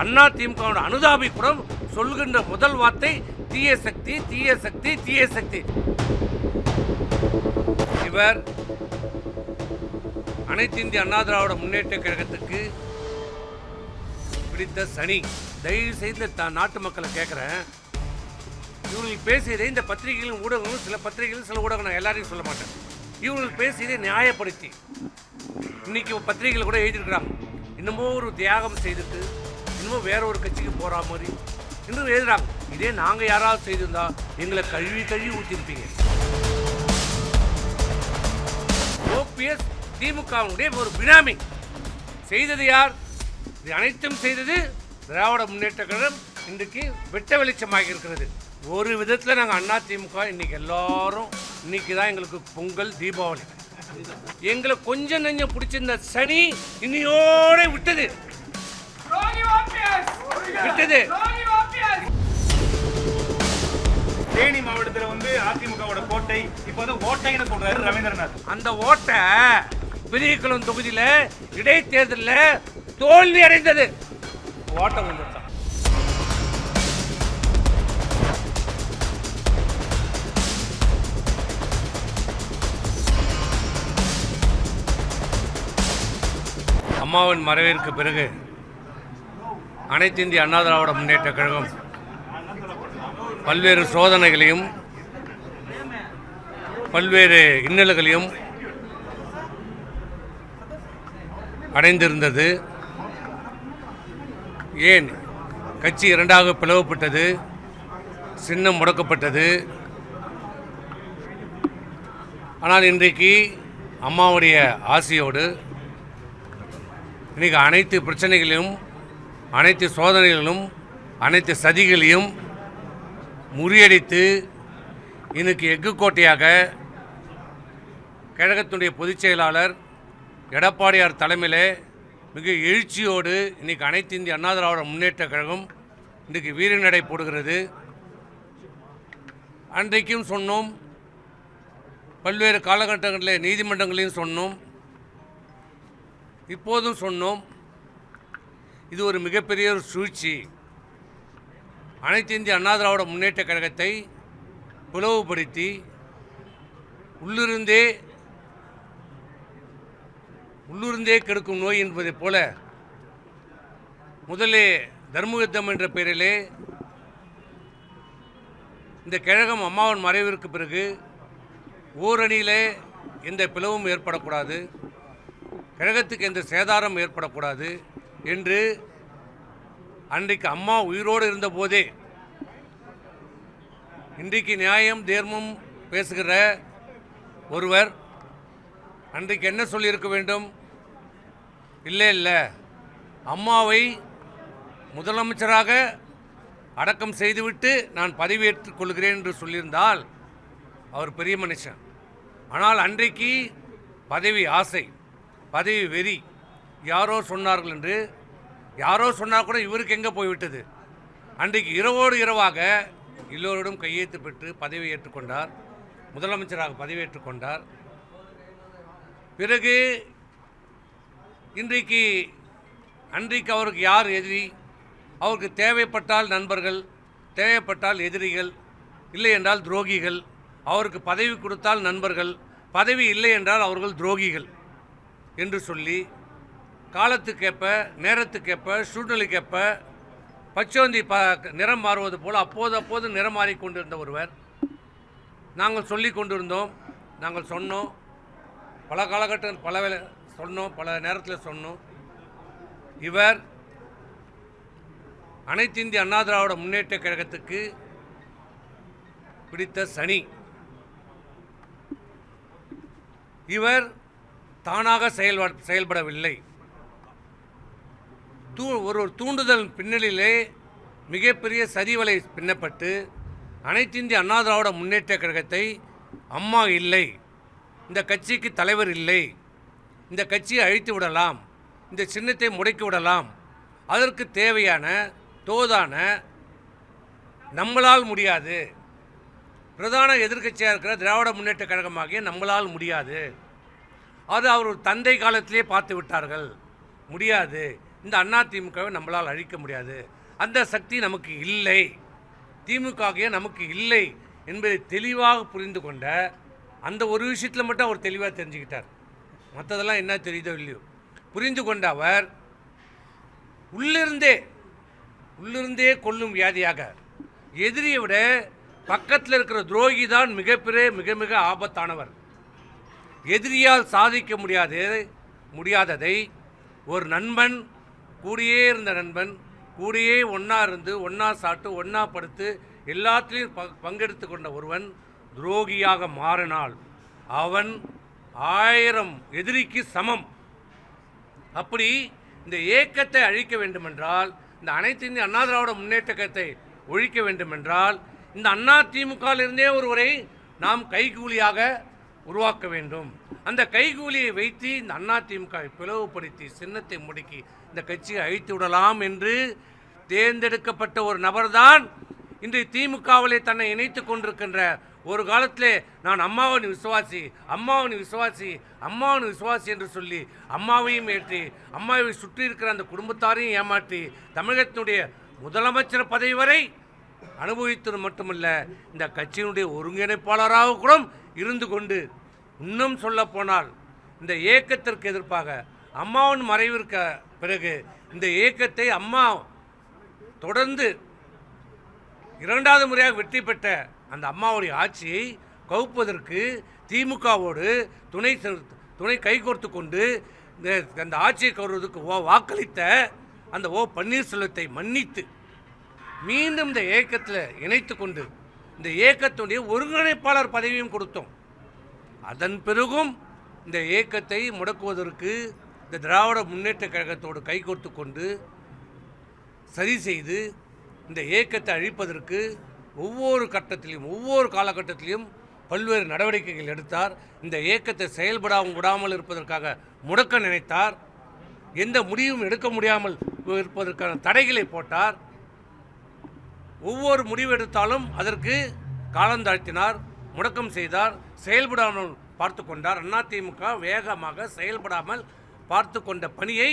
அண்ணா திமுக அனுதாபி கூட சொல்கின்ற முதல் வார்த்தை தீய சக்தி, தீய சக்தி, தீய சக்தி. இவர் அனைத்து இந்திய அண்ணா திராவிட முன்னேற்ற கழகத்துக்கு பிடித்த சனி. தயவு செய்து நாட்டு மக்களை கேட்குறேன், இவங்களுக்கு பேசியதை இந்த பத்திரிகைகளும் ஊடகங்களும், சில பத்திரிகைகளும் சில ஊடகம், நான் எல்லாரையும் சொல்ல மாட்டேன், இவங்களுக்கு பேசியதை நியாயப்படுத்தி இன்னைக்கு பத்திரிகைகள் கூட எழுதியிருக்கிறாங்க, இன்னமும் ஒரு தியாகம் செய்துட்டு இன்னமும் வேற ஒரு கட்சிக்கு போகிற மாதிரி இன்னும் எழுதுறாங்க. இதே நாங்கள் யாராவது செய்திருந்தா எங்களை கழுவி கழுவி ஊற்றிருப்பீங்க. ஓபிஎஸ் திமுகவுடைய ஒரு பினாமி. செய்தது யார்? இது அனைத்தும் செய்தது திராவிட முன்னேற்ற கழகம். இன்றைக்கு வெட்ட வெளிச்சமாக இருக்கிறது. ஒரு விதத்தில் நாங்கள் அண்ணா திமுக இன்னைக்கு எல்லாரும் இன்னைக்கு தான் எங்களுக்கு பொங்கல், தீபாவளி. எங்களை கொஞ்சம் நெஞ்சம் பிடிச்சிருந்த சனி இன்னையோட விட்டது. தேனி மாவட்டத்தில் வந்து அதிமுகவோட கோட்டை இப்போ வந்து ஓட்டைன்னு சொல்றாரு ரவீந்திரநாத். அந்த ஓட்டை பெரியகுளம் தொகுதியில் இடைத்தேர்தலில் தோல்வி அடைந்தது. ஓட்டம் வந்து அம்மாவின் மறைவிற்கு பிறகு அனைத்து இந்திய அண்ணா திராவிட முன்னேற்ற கழகம் பல்வேறு சோதனைகளையும் பல்வேறு இன்னல்களையும் அடைந்திருந்தது. ஏன் கட்சி இரண்டாக பிளவுபட்டது, சின்னம் முடக்கப்பட்டது. ஆனால் இன்றைக்கு அம்மாவுடைய ஆசையோடு இன்றைக்கி அனைத்து பிரச்சனைகளையும், அனைத்து சோதனைகளிலும், அனைத்து சதிகளையும் முறியடித்து இன்னைக்கு எஃகு கோட்டையாக கழகத்தினுடைய பொதுச் செயலாளர் எடப்பாடியார் தலைமையில் மிக எழுச்சியோடு இன்றைக்கி அனைத்து இந்திய அண்ணா திராவிட முன்னேற்ற கழகம் இன்றைக்கு வீரநடை போடுகிறது. அன்றைக்கும் சொன்னோம், பல்வேறு காலகட்டங்களில் நீதிமன்றங்களையும் சொன்னோம், இப்போதும் சொன்னோம், இது ஒரு மிகப்பெரிய ஒரு சூழ்ச்சி. அனைத்து இந்திய அண்ணா திராவிட முன்னேற்ற கழகத்தை பிளவுபடுத்தி உள்ளிருந்தே கெடுக்கும் நோய் என்பதைப் போல முதலே தர்மயுத்தம் என்ற பெயரிலே இந்த கழகம் அம்மாவின் மறைவிற்கு பிறகு ஓரணியிலே எந்த பிளவும் ஏற்படக்கூடாது, கழகத்துக்கு எந்த சேதாரம் ஏற்படக்கூடாது என்று அன்றைக்கு அம்மா உயிரோடு இருந்தபோதே இன்றைக்கு நியாயம் தர்மம் பேசுகிற ஒருவர் அன்றைக்கு என்ன சொல்லியிருக்க வேண்டும்? இல்லை, அம்மாவை முதலமைச்சராக அடக்கம் செய்துவிட்டு நான் பதவியேற்றுக் கொள்கிறேன் என்று சொல்லியிருந்தால் அவர் பெரிய மனுஷன். ஆனால் அன்றைக்கு பதவி ஆசை, பதவி வெறி, யாரோ சொன்னார்கள் என்று, யாரோ சொன்னால் கூட இவருக்கு எங்கே போய்விட்டது. அன்றைக்கு இரவோடு இரவாக எல்லோரிடம் கையெழுத்து பெற்று பதவி ஏற்றுக்கொண்டார், முதலமைச்சராக பதவியேற்றுக் கொண்டார். பிறகு இன்றைக்கு அன்றைக்கு அவருக்கு யார் எதிரி? அவருக்கு தேவைப்பட்டால் நண்பர்கள், தேவைப்பட்டால் எதிரிகள், இல்லை என்றால் துரோகிகள். அவருக்கு பதவி கொடுத்தால் நண்பர்கள், பதவி இல்லை என்றால் அவர்கள் துரோகிகள் என்று சொல்லி காலத்துக்கேற்ப, நேரத்துக்கேற்ப, சூழ்நிலைக்கேற்ப பச்சோந்தி நிறம் மாறுவது போல் அப்போது நிறம் மாறிக்கொண்டிருந்த ஒருவர். நாங்கள் சொல்லி கொண்டிருந்தோம், நாங்கள் சொன்னோம், பல காலகட்டம் பல வேலை சொன்னோம், பல நேரத்தில் சொன்னோம். இவர் அனைத்து இந்திய அண்ணா திராவிட முன்னேற்ற கழகத்துக்கு பிடித்த சனி. இவர் தானாக செயல்படவில்லை. ஒரு தூண்டுதல் பின்னணியிலே மிகப்பெரிய சதிவலை பின்னப்பட்டு அனைத்து இந்திய அண்ணா திராவிட முன்னேற்ற கழகத்தை அம்மா இல்லை, இந்த கட்சிக்கு தலைவர் இல்லை, இந்த கட்சியை அழித்து விடலாம், இந்த சின்னத்தை முடக்கி விடலாம், அதற்கு தேவையான தோதான நம்மளால் முடியாது, பிரதான எதிர்க்கட்சியாக இருக்கிற திராவிட முன்னேற்ற கழகமாகிய நம்மளால் முடியாது, அது அவர் தந்தை காலத்திலே பார்த்து விட்டார்கள், முடியாது, இந்த அதிமுகவை நம்மளால் அழிக்க முடியாது, அந்த சக்தி நமக்கு இல்லை, திமுக நமக்கு இல்லை என்பதை தெளிவாக புரிந்து கொண்ட அந்த ஒரு விஷயத்தில் மட்டும் அவர் தெளிவாக தெரிஞ்சுக்கிட்டார். மற்றதெல்லாம் என்ன தெரியுதோ இல்லையோ புரிந்து கொண்ட அவர் உள்ளிருந்தே கொல்லும் வியாதியாக எதிரியை விட பக்கத்தில் இருக்கிற துரோகி தான் மிக மிக ஆபத்தானவர். எதிரியால் சாதிக்க முடியாததை ஒரு நண்பன், கூடியே இருந்த நண்பன், கூடியே ஒன்றா இருந்து ஒன்றா சாப்பிட்டு ஒன்றா படுத்து எல்லாத்திலையும் பங்கெடுத்து கொண்ட ஒருவன் துரோகியாக மாறினால் அவன் 1000 எதிரிக்கு சமம். அப்படி இந்த இயக்கத்தை அழிக்க வேண்டுமென்றால், இந்த அனைத்து இந்திய அண்ணா திராவிட முன்னேற்ற கழகத்தை ஒழிக்க வேண்டுமென்றால், இந்த அதிமுகவிலிருந்தே ஒருவரை நாம் கைகூலியாக உருவாக்க வேண்டும். அந்த கைகூலியை வைத்து இந்த அதிமுகவை பிளவுபடுத்தி சின்னத்தை முடக்கி இந்த கட்சியை அழித்து விடலாம் என்று தேர்ந்தெடுக்கப்பட்ட ஒரு நபர்தான் இன்று திமுகவிலே தன்னை இணைத்து கொண்டிருக்கின்ற, ஒரு காலத்திலே நான் அம்மாவின் விசுவாசி என்று சொல்லி அம்மாவையும் ஏற்றி அம்மாவை சுற்றி இருக்கிற அந்த குடும்பத்தாரையும் ஏமாற்றி தமிழகத்தினுடைய முதலமைச்சர் பதவி வரை அனுபவித்தது மட்டுமல்ல, இந்த கட்சியினுடைய ஒருங்கிணைப்பாளராக கூட இருந்து கொண்டு, இன்னும் சொல்ல போனால் இந்த இயக்கத்திற்கு எதிர்ப்பாக அம்மாவின் மறைவிற்கு பிறகு இந்த இயக்கத்தை அம்மா தொடர்ந்து 2வது முறையாக வெற்றி பெற்ற அந்த அம்மாவுடைய ஆட்சியை கவுப்பதற்கு திமுகவோடு துணை கைகோர்த்து கொண்டு அந்த ஆட்சியை கவுறுவதற்கு வாக்களித்த அந்த பன்னீர்செல்வத்தை மன்னித்து மீண்டும் இந்த இயக்கத்தில் இணைத்து கொண்டு இந்த இயக்கத்துடைய ஒருங்கிணைப்பாளர் பதவியும் கொடுத்தோம். அதன் பிறகும் இந்த இயக்கத்தை முடக்குவதற்கு இந்த திராவிட முன்னேற்ற கழகத்தோடு கைகோர்த்து கொண்டு சரி செய்து இந்த இயக்கத்தை அழிப்பதற்கு ஒவ்வொரு கட்டத்திலையும் ஒவ்வொரு காலகட்டத்திலையும் பல்வேறு நடவடிக்கைகள் எடுத்தார். இந்த இயக்கத்தை விடாமல் இருப்பதற்காக முடக்க நினைத்தார். எந்த முடிவும் எடுக்க முடியாமல் இருப்பதற்கான தடைகளை போட்டார். ஒவ்வொரு முடிவு எடுத்தாலும் அதற்கு காலந்தாழ்த்தினார், முடக்கம் செய்தார், செயல்படாமல் பார்த்து கொண்டார். அதிமுக வேகமாக செயல்படாமல் பார்த்து கொண்ட பணியை,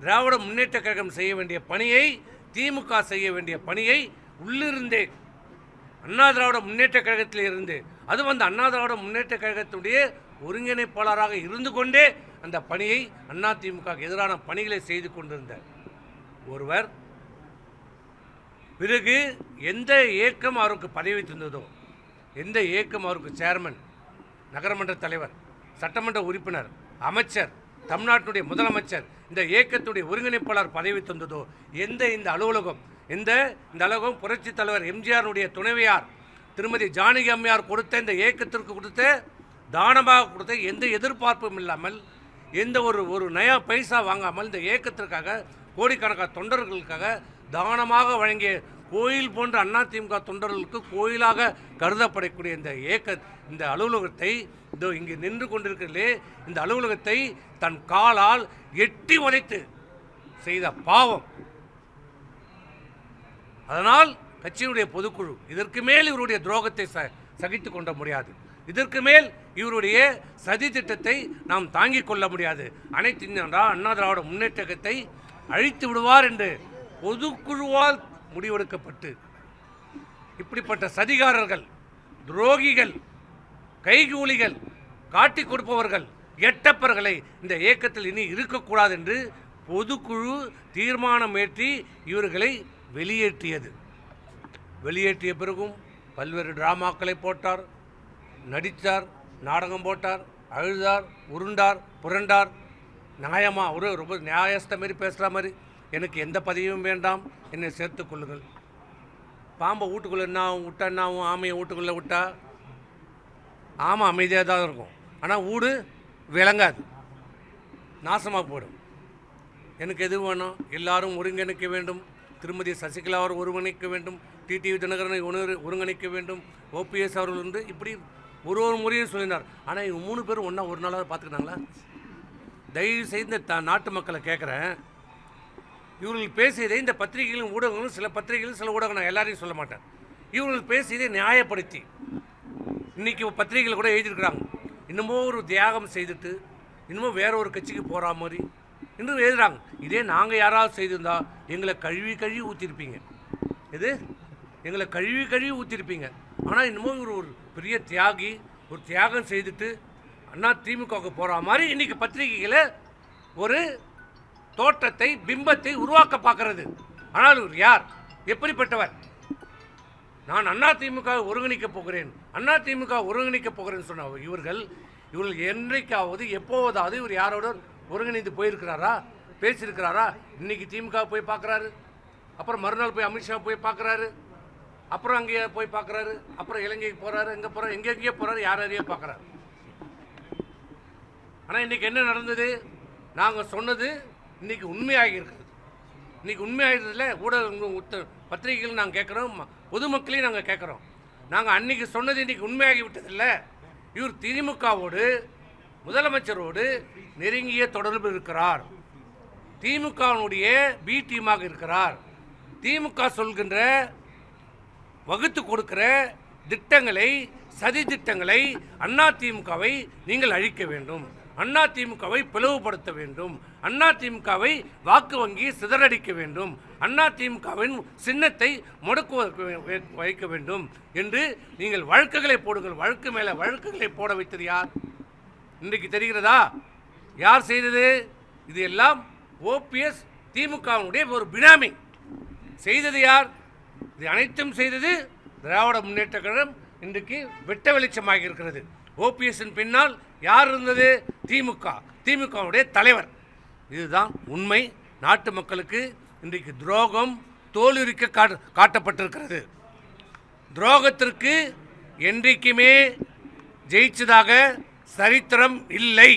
திராவிட முன்னேற்ற கழகம் செய்ய வேண்டிய பணியை, திமுக செய்ய வேண்டிய பணியை உள்ளிருந்தே அண்ணா திராவிட முன்னேற்ற கழகத்தில் இருந்து, அது அண்ணா திராவிட முன்னேற்ற கழகத்துடைய ஒருங்கிணைப்பாளராக இருந்து கொண்டே அந்த பணியை அதிமுக எதிரான பணிகளை செய்து கொண்டிருந்த ஒருவர் பிறகு எந்த இயக்கம் அவருக்கு பதவி தந்ததோ, எந்த இயக்கம் அவருக்கு சேர்மன், நகரமன்ற தலைவர், சட்டமன்ற உறுப்பினர், அமைச்சர், தமிழ்நாட்டுடைய முதலமைச்சர், இந்த இயக்கத்துடைய ஒருங்கிணைப்பாளர் பதவி தந்ததோ, இந்த அலுவலகம் இந்த அலுவலகம் புரட்சித் தலைவர் எம்ஜிஆருடைய துணைவியார் திருமதி ஜானகி அம்மையார் கொடுத்த இந்த இயக்கத்திற்கு கொடுத்த தானமாக கொடுத்த எந்த எதிர்பார்ப்பும் இல்லாமல், எந்த ஒரு நயா பைசா வாங்காமல் இந்த இயக்கத்திற்காக கோடிக்கணக்கான தொண்டர்களுக்காக தானமாக வழங்கிய கோயில் போன்ற அதிமுக தொண்டர்களுக்கு கோயிலாக கருதப்படக்கூடிய இந்த அலுவலகத்தை, இங்கே நின்று கொண்டிருக்கிறதே இந்த அலுவலகத்தை தன் காலால் எட்டி உதைத்து செய்த பாவம். அதனால் கட்சியினுடைய பொதுக்குழு இதற்கு மேல் இவருடைய துரோகத்தை சகித்து கொள்ள முடியாது, இதற்கு மேல் இவருடைய சதி திட்டத்தை நாம் தாங்கிக் கொள்ள முடியாது, அனைத்து அண்ணா திராவிட முன்னேற்றத்தை அழித்து விடுவார் என்று பொதுக்குழுவால் முடிவெடுக்கப்பட்டு இப்படிப்பட்ட சதிகாரர்கள், துரோகிகள், கைகூலிகள், காட்டிக் கொடுப்பவர்கள், எட்டப்பர்களை இந்த இயக்கத்தில் இனி இருக்கக்கூடாது என்று பொதுக்குழு தீர்மானம் ஏற்றி இவர்களை வெளியேற்றிய பிறகும் பல்வேறு டிராமாக்களை போட்டார், நடித்தார், நாடகம் போட்டார், அழுதார், உருண்டார், புரண்டார். நியாயமாக ரொம்ப நியாயஸ்த மாதிரி பேசுகிற மாதிரி, எனக்கு எந்த பதவியும் வேண்டாம், என்னை சேர்த்து கொள்ளுங்கள். பாம்பை வீட்டுக்குள்ளே என்னாகும், ஆமையை வீட்டுக்குள்ளே விட்டா ஆமாம் அமைதியாக தான் இருக்கும், ஆனால் வீடு விளங்காது, நாசமாக போயிடும். எனக்கு எது வேணும், எல்லாரும் ஒருங்கிணைக்க வேண்டும், திருமதி சசிகலா அவர் ஒருங்கிணைக்க வேண்டும், டிடிவி தினகரனை ஒருங்கிணைக்க வேண்டும், ஓபிஎஸ் அவர்கள் வந்து இப்படி ஒரு முறையும் சொல்லினார். ஆனால் இவங்க 3 பேரும் ஒன்றா ஒரு நாளாக பார்த்துக்கிட்டாங்களா? தயவு செய்து இந்த நாட்டு மக்களை கேட்குறேன், இவர்கள் பேசியதை இந்த பத்திரிகைகளும் ஊடகங்களும், சில பத்திரிகைகளும் சில ஊடகம், நான் எல்லாரையும் சொல்ல மாட்டேன், இவர்கள் பேசியதை நியாயப்படுத்தி இன்றைக்கி பத்திரிகைகள் கூட எழுதியிருக்கிறாங்க, இன்னமும் ஒரு தியாகம் செய்துட்டு இன்னமும் வேற ஒரு கட்சிக்கு போகிற மாதிரி, என்று எழுதுறாங்க. இதே நாங்கள் யாராவது செய்திருந்தா எங்களை கழுவி கழுவி ஊற்றிருப்பீங்க. இது எங்களை கழுவி கழுவி ஊற்றிருப்பீங்க. ஆனால் இன்னமும் ஒரு பெரிய தியாகி, ஒரு தியாகம் செய்துட்டு அண்ணா திமுகவுக்கு போகிற மாதிரி இன்றைக்கி பத்திரிகையில் ஒரு தோற்றத்தை, பிம்பத்தை உருவாக்க பார்க்கறது. ஆனால் இவர் யார், எப்படிப்பட்டவர்? நான் அண்ணா திமுக ஒருங்கிணைக்கப் போகிறேன், அண்ணா திமுக ஒருங்கிணைக்கப் போகிறேன்னு சொன்ன இவர்கள் என்றைக்காவது எப்போவதாவது இவர் யாரோட ஒருங்கிணைந்து போயிருக்கிறாரா, பேசியிருக்கிறாரா? இன்னைக்கு திமுக போய் பார்க்குறாரு, அப்புறம் மறுநாள் போய் அமித்ஷா போய் பார்க்குறாரு, அப்புறம் அங்கேயே போய் பார்க்குறாரு, அப்புறம் இலங்கைக்கு போகிறாரு, எங்கே போகிறாரு, எங்கெங்கேயோ போகிறாரு, யாரையே பார்க்குறாரு. ஆனால் இன்றைக்கி என்ன நடந்தது? நாங்கள் சொன்னது இன்றைக்கி உண்மையாகி இருக்குது. இன்றைக்கி உண்மையாகிறதுல ஊடக பத்திரிகைகள் நாங்கள் கேட்குறோம், பொதுமக்களையும் நாங்கள் கேட்குறோம். நாங்கள் அன்றைக்கி சொன்னது இன்றைக்கி உண்மையாகி விட்டதில்லை. இவர் திமுகவோடு, முதலமைச்சரோடு நெருங்கிய தொடர்பு இருக்கிறார், திமுகவினுடைய பி டீமாக இருக்கிறார். திமுக சொல்கின்ற வகுத்து கொடுக்கிற திட்டங்களை, சதி திட்டங்களை, அண்ணா திமுகவை நீங்கள் அழிக்க வேண்டும், அண்ணா திமுகவை பிளவுபடுத்த வேண்டும், அண்ணா திமுகவை வாக்கு வங்கி சிதறடிக்க வேண்டும், அண்ணா திமுகவின் சின்னத்தை முடக்கு வைக்க வேண்டும் என்று நீங்கள் வழக்குகளை போடுங்கள். வழக்கு மேலே வழக்குகளை போட வைத்தது யார் இன்றைக்கு தெரிகிறதா? யார் செய்தது? இது எல்லாம் ஓபிஎஸ் திமுகவினுடைய ஒரு பினாமி. செய்தது யார்? இது அனைத்தும் செய்தது திராவிட முன்னேற்ற கழகம். இன்றைக்கு வெட்ட வெளிச்சமாக இருக்கிறது. ஓபிஎஸ்ஸின் பின்னால் யார் இருந்தது? திமுக, திமுகவுடைய தலைவர். இதுதான் உண்மை. நாட்டு மக்களுக்கு இன்றைக்கு துரோகம் தோலுரிக்க காட்டப்பட்டிருக்கிறது. துரோகத்திற்கு என்றைக்குமே ஜெயிச்சதாக சரித்திரம் இல்லை.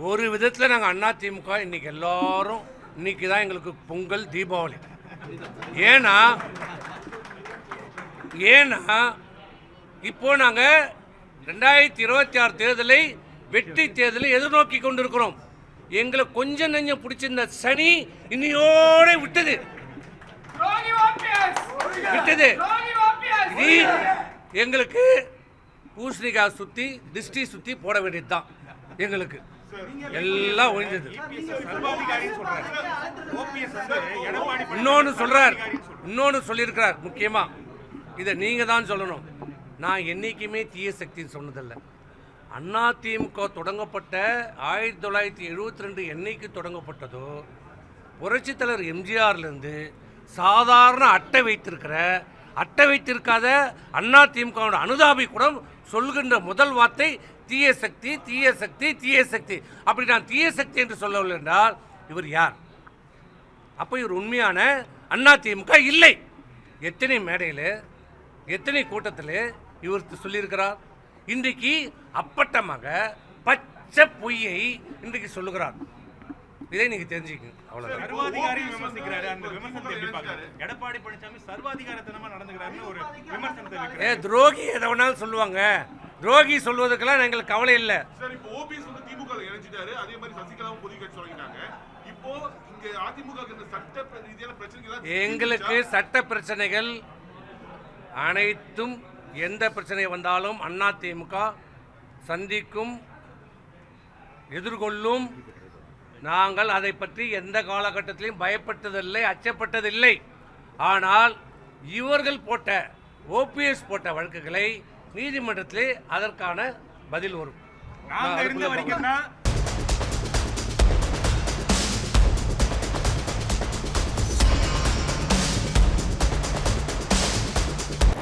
ஒரு விதத்தில் நாங்கள் அண்ணா திமுக இன்னைக்கு எல்லாரும் இன்னைக்கு தான் எங்களுக்கு பொங்கல், தீபாவளி. ஏன்னா இப்போ நாங்கள் 2026 தேர்தலை, வெற்றி தேர்தலை எதிர்நோக்கி கொண்டிருக்கிறோம். எங்களை கொஞ்சம் நெஞ்சம் பிடிச்சிருந்த சனி இன்னையோட விட்டது. எங்களுக்கு பூசணிக்காய் சுற்றி, திருஷ்டி சுற்றி போட வேண்டியது தான். எங்களுக்கு எல்லாம் ஒழிஞ்சது. இன்னொன்று சொல்லியிருக்கிறார் முக்கியமாக, இதை நீங்கள் தான் சொல்லணும். நான் என்றைக்குமே தீய சக்தின்னு சொன்னதில்லை. அண்ணா திமுக தொடங்கப்பட்ட 1972 என்னைக்கு தொடங்கப்பட்டதோ, புரட்சித் தலைவர் எம்ஜிஆர்லேருந்து சாதாரண அட்டை வைத்திருக்காத அண்ணா திமுகவோட அனுதாபி கூட சொல்கின்ற முதல் வார்த்தை தீய சக்தி, தீய சக்தி, தீய சக்தி. அப்படி நான் தீய சக்தி என்று சொல்லவில்லை என்றால் இவர் யார்? அப்போ இவர் உண்மையான அண்ணா திமுக இல்லை. எத்தனை மேடையில், எத்தனை கூட்டத்தில் இவர் சொல்லியிருக்கிறார். இன்றைக்கு அப்பட்டமாக பச்சை பொய்யை இன்றைக்கு சொல்லுகிறார். இதை நீங்க தெரிஞ்சுக்கணும். அவ்வளவுதான். சர்வாதிகாரி விமர்சிக்கிறாரு. அந்த விமர்சனத்தை எப்படி பார்க்கறாரு? எடப்பாடி பழனிசாமி சர்வாதிகாரத்தனமா நடந்துக்கிறாருன்னு ஒரு விமர்சனத்தை வைக்கிறார். துரோகி எதை வேணாலும் சொல்லுவாங்க. துரோகி சொல்வதற்கெல்லாம் எங்களுக்கு கவலை இல்லை. சார், இப்போ ஓபிஎஸ் வந்து திமுக இணைஞ்சிட்டாரு. அதே மாதிரி சசிகலாவும் பொது கட்சி சொல்லிட்டாங்க. இப்போ இங்க அதிமுக இந்த சட்ட ரீதியான பிரச்சனைகள், எங்களுக்கு சட்ட பிரச்சனைகள் அனைத்தும், எந்த பிரச்சனை வந்தாலும் அண்ணா திமுக சந்திக்கும், எதிர்கொள்ளும். நாங்கள் அதை பற்றி எந்த காலகட்டத்திலையும் பயப்பட்டதில்லை, அச்சப்பட்டதில்லை. ஆனால் இவர்கள் போட்ட, ஓபிஎஸ் போட்ட வழக்குகளை நீதிமன்றத்திலே அதற்கான பதில் வரும்.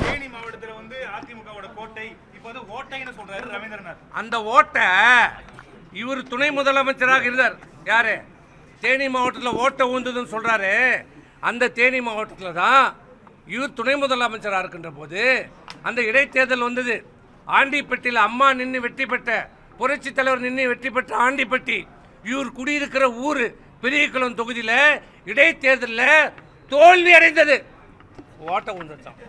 தேனி மாவட்டத்தில் வந்து அதிமுகவோட கோட்டை இப்போது ஓட்டைன்னு சொல்றாரு ரவீந்திரநாத். அந்த ஓட்டை இவர் துணை முதலமைச்சராக இருந்தார். யாரு? தேனி மாவட்டத்தில் ஓட்டை ஊந்ததுன்னு சொல்றாரு. அந்த தேனி மாவட்டத்தில் தான் இவர் துணை முதலமைச்சராக இருக்கின்ற போது அந்த இடைத்தேர்தல் வந்தது. ஆண்டிப்பட்டியில் அம்மா நின்று வெற்றி பெற்ற, புரட்சி தலைவர் நின்று வெற்றி பெற்ற ஆண்டிப்பட்டி, இவர் குடியிருக்கிற ஊர் பெரியகுளம் தொகுதியில் இடைத்தேர்தலில் தோல்வி அடைந்தது. ஓட்டை ஊந்தது தான்.